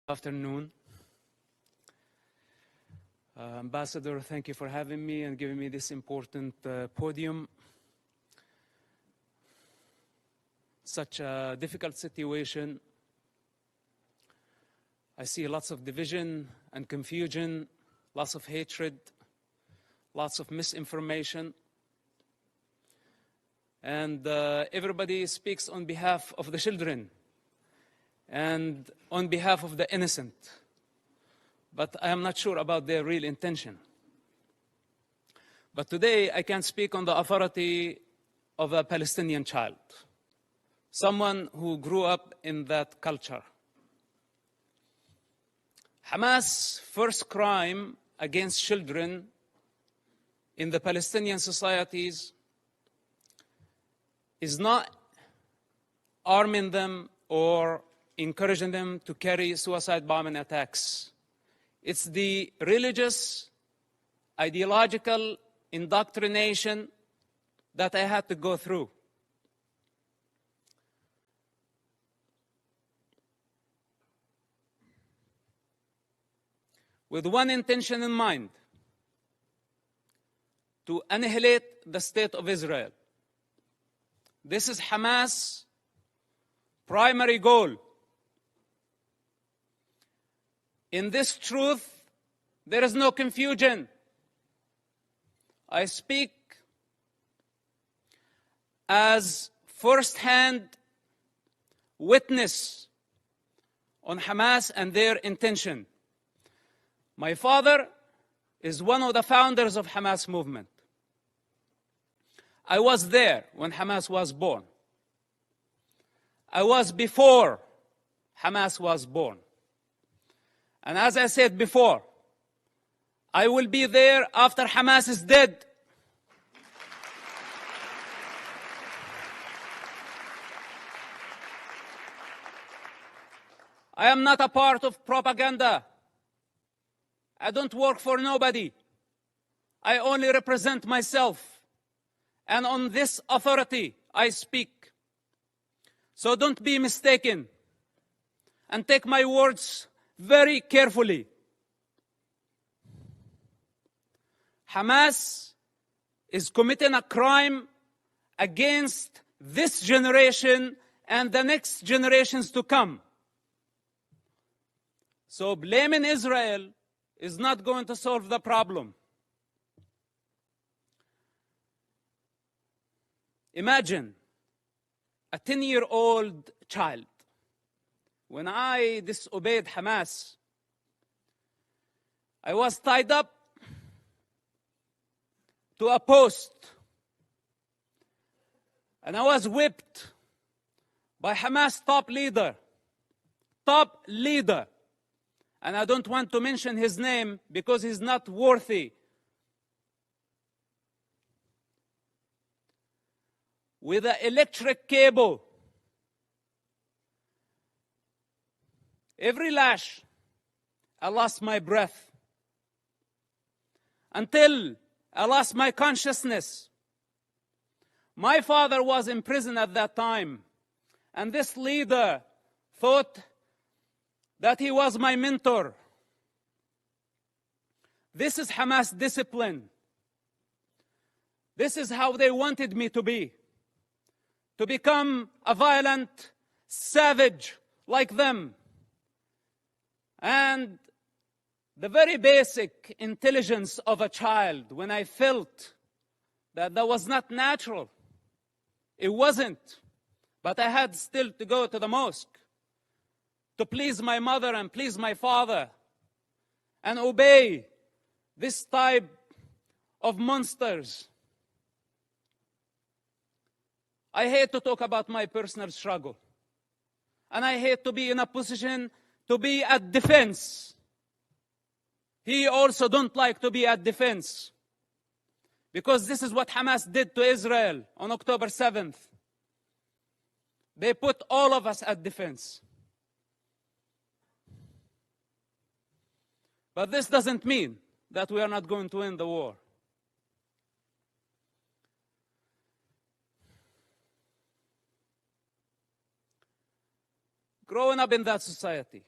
Afternoon. Ambassador, thank you for having me and giving me this important podium. Such a difficult situation. I see lots of division and confusion, lots of hatred, lots of misinformation. And everybody speaks on behalf of the children and on behalf of the innocent. But I am not sure about their real intention. But today I can speak on the authority of a Palestinian child, someone who grew up in that culture. Hamas' first crime against children in the Palestinian societies is not arming them or encouraging them to carry suicide bombing attacks. It's the religious, ideological indoctrination that I had to go through. With one intention in mind: to annihilate the state of Israel. This is Hamas' primary goal. In this truth, there is no confusion. I speak as first-hand witness on Hamas and their intention. My father is one of the founders of Hamas movement. I was there when Hamas was born. I was before Hamas was born. And as I said before, I will be there after Hamas is dead. I am not a part of propaganda. I don't work for nobody. I only represent myself. And on this authority, I speak. So don't be mistaken. And take my words very carefully. Hamas is committing a crime against this generation and the next generations to come. So blaming Israel is not going to solve the problem. Imagine a 10-year-old child. When I disobeyed Hamas, I was tied up to a post and I was whipped by Hamas top leader. And I don't want to mention his name because he's not worthy. With an electric cable. Every lash, I lost my breath. Until I lost my consciousness. My father was in prison at that time. And this leader thought that he was my mentor. This is Hamas discipline. This is how they wanted me to be. To become a violent savage like them. And the very basic intelligence of a child, when I felt that was not natural, it wasn't. But I had still to go to the mosque to please my mother and please my father and obey this type of monsters. I hate to talk about my personal struggle. And I hate to be in a position to be at defense. He also don't like to be at defense. Because this is what Hamas did to Israel on October 7th. They put all of us at defense. But this doesn't mean that we are not going to win the war. Growing up in that society,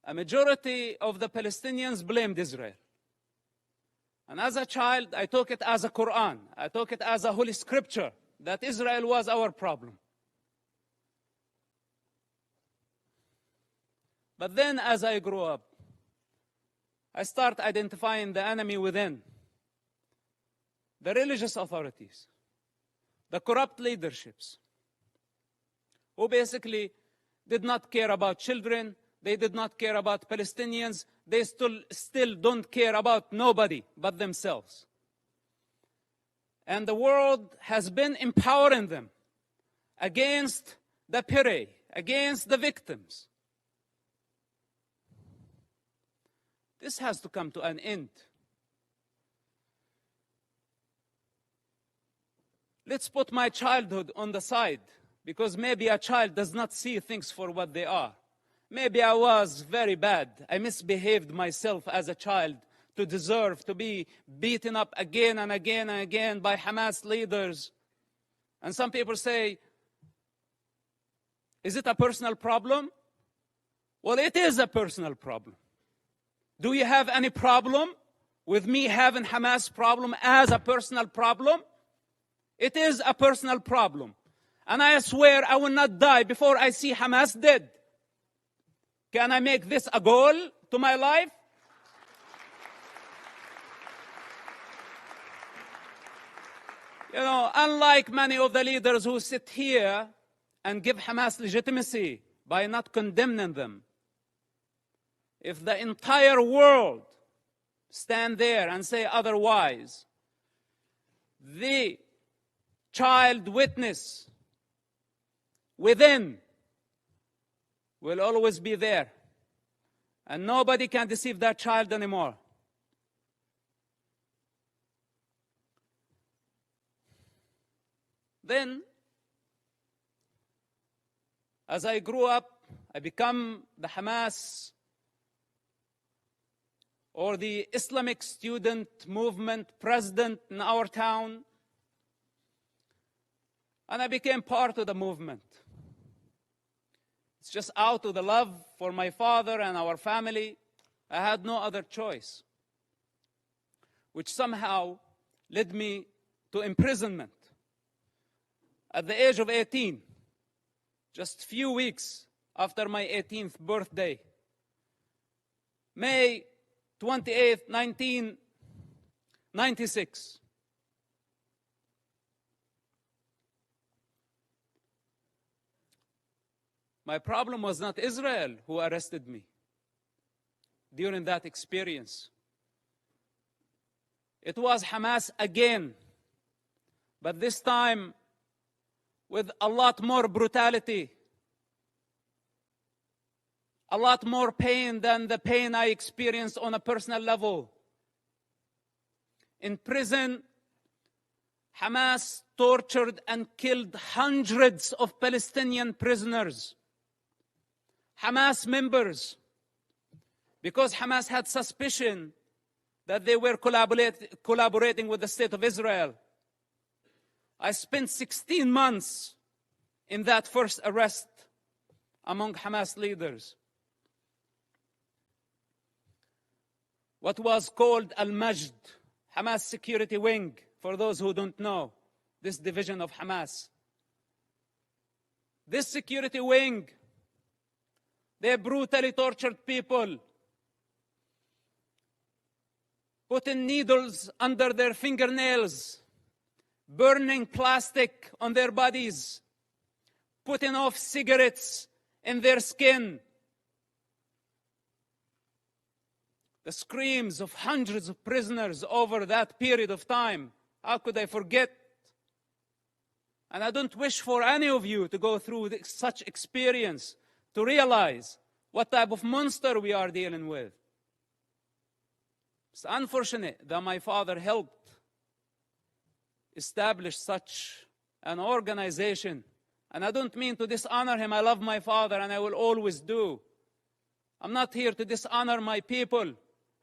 a majority of the Palestinians blamed Israel. And as a child, I took it as a Quran. I took it as a holy scripture that Israel was our problem. But then as I grew up, I start identifying the enemy within. The religious authorities, the corrupt leaderships, who basically did not care about children, they did not care about Palestinians, they still don't care about nobody but themselves. And the world has been empowering them against the prey, against the victims. This has to come to an end. Let's put my childhood on the side, because maybe a child does not see things for what they are. Maybe I was very bad. I misbehaved myself as a child to deserve to be beaten up again and again and again by Hamas leaders. And some people say, is it a personal problem? Well, it is a personal problem. Do you have any problem with me having Hamas problem as a personal problem? It is a personal problem. And I swear I will not die before I see Hamas dead. Can I make this a goal to my life? You know, unlike many of the leaders who sit here and give Hamas legitimacy by not condemning them, if the entire world stand there and say otherwise, the child witness within will always be there. And nobody can deceive that child anymore. Then, as I grew up, I become the Hamas or the Islamic student movement president in our town. And I became part of the movement. It's just out of the love for my father and our family. I had no other choice, which somehow led me to imprisonment at the age of 18, just a few weeks after my 18th birthday. May 28th, 1996. My problem was not Israel who arrested me during that experience. It was Hamas again, but this time with a lot more brutality, a lot more pain than the pain I experienced on a personal level. In prison, Hamas tortured and killed hundreds of Palestinian prisoners, Hamas members, because Hamas had suspicion that they were collaborating with the State of Israel. I spent 16 months in that first arrest among Hamas leaders. What was called Al-Majd, Hamas security wing, for those who don't know, this division of Hamas. This security wing, they brutally tortured people, putting needles under their fingernails, burning plastic on their bodies, putting off cigarettes in their skin. The screams of hundreds of prisoners over that period of time, how could I forget? And I don't wish for any of you to go through such experience to realize what type of monster we are dealing with. It's unfortunate that my father helped establish such an organization. And I don't mean to dishonor him. I love my father and I will always do. I'm not here to dishonor my people.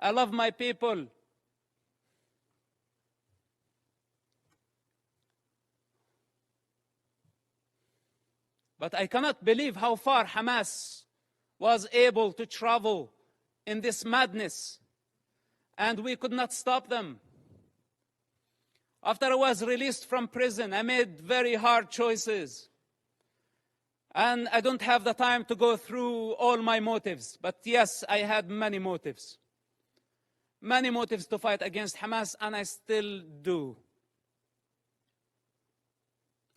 I love my people. But I cannot believe how far Hamas was able to travel in this madness, and we could not stop them. After I was released from prison, I made very hard choices. And I don't have the time to go through all my motives, but yes, I had many motives. Many motives to fight against Hamas, and I still do.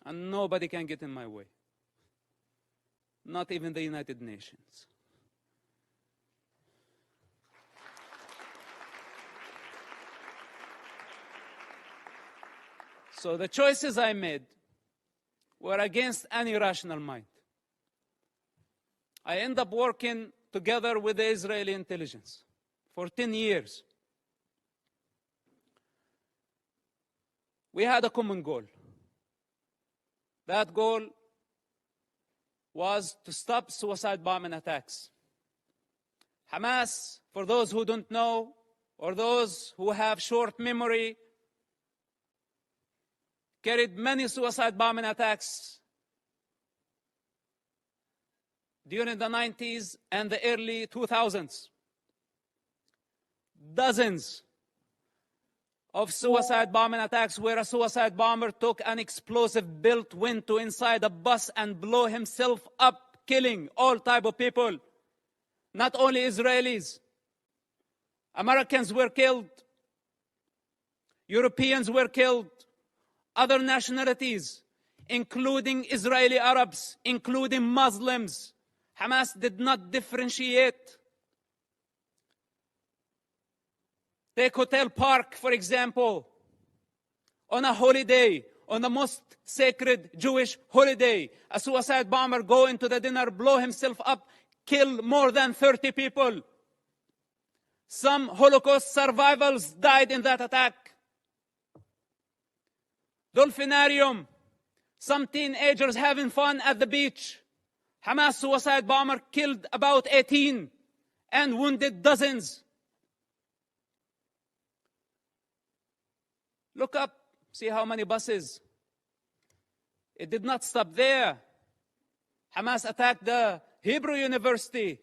And nobody can get in my way. Not even the United Nations. So the choices I made were against any rational mind. I ended up working together with the Israeli intelligence for 10 years. We had a common goal. That goal was to stop suicide bombing attacks. Hamas, for those who don't know, or those who have short memory, carried many suicide bombing attacks during the 90s and the early 2000s. Dozens of suicide bombing attacks where a suicide bomber took an explosive built went to inside a bus and blew himself up, killing all type of people. Not only Israelis. Americans were killed. Europeans were killed. Other nationalities, including Israeli Arabs, including Muslims. Hamas did not differentiate. Take Hotel Park, for example. On a holiday, on the most sacred Jewish holiday, a suicide bomber go into the dinner, blow himself up, kill more than 30 people. Some Holocaust survivors died in that attack. Dolphinarium, some teenagers having fun at the beach. Hamas suicide bomber killed about 18 and wounded dozens. Look up, see how many buses. It did not stop there. Hamas attacked the Hebrew University.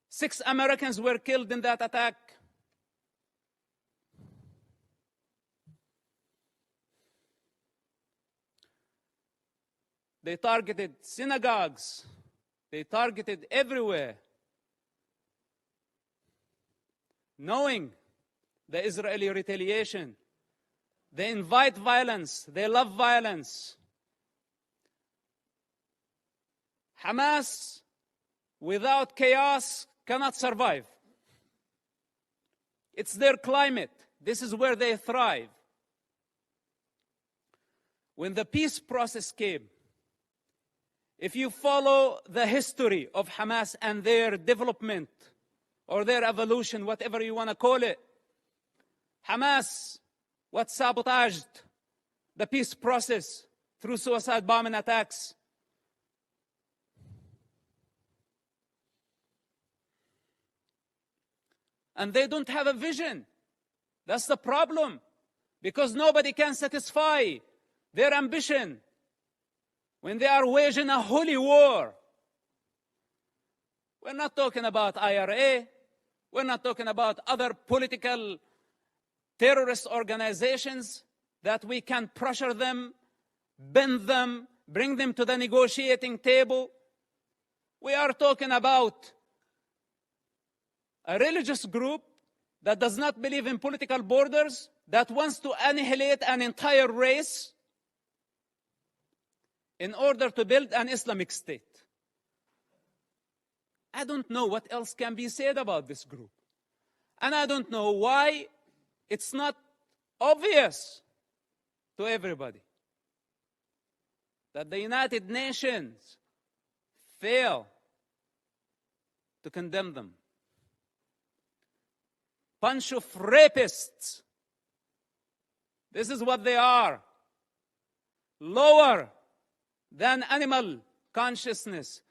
6 Americans were killed in that attack. They targeted synagogues. They targeted everywhere. Knowing the Israeli retaliation, they invite violence. They love violence. Hamas, without chaos, cannot survive. It's their climate. This is where they thrive. When the peace process came, if you follow the history of Hamas and their development or their evolution, whatever you want to call it, Hamas, what sabotaged the peace process through suicide bombing attacks. And they don't have a vision. That's the problem. Because nobody can satisfy their ambition when they are waging a holy war. We're not talking about IRA. We're not talking about other political terrorist organizations that we can pressure them, bend them, bring them to the negotiating table. We are talking about a religious group that does not believe in political borders, that wants to annihilate an entire race in order to build an Islamic state. I don't know what else can be said about this group. And I don't know why it's not obvious to everybody that the United Nations fail to condemn them. Bunch of rapists. This is what they are. Lower than animal consciousness.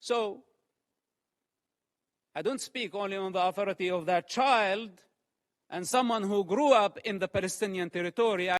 So, I don't speak only on the authority of that child and someone who grew up in the Palestinian territory.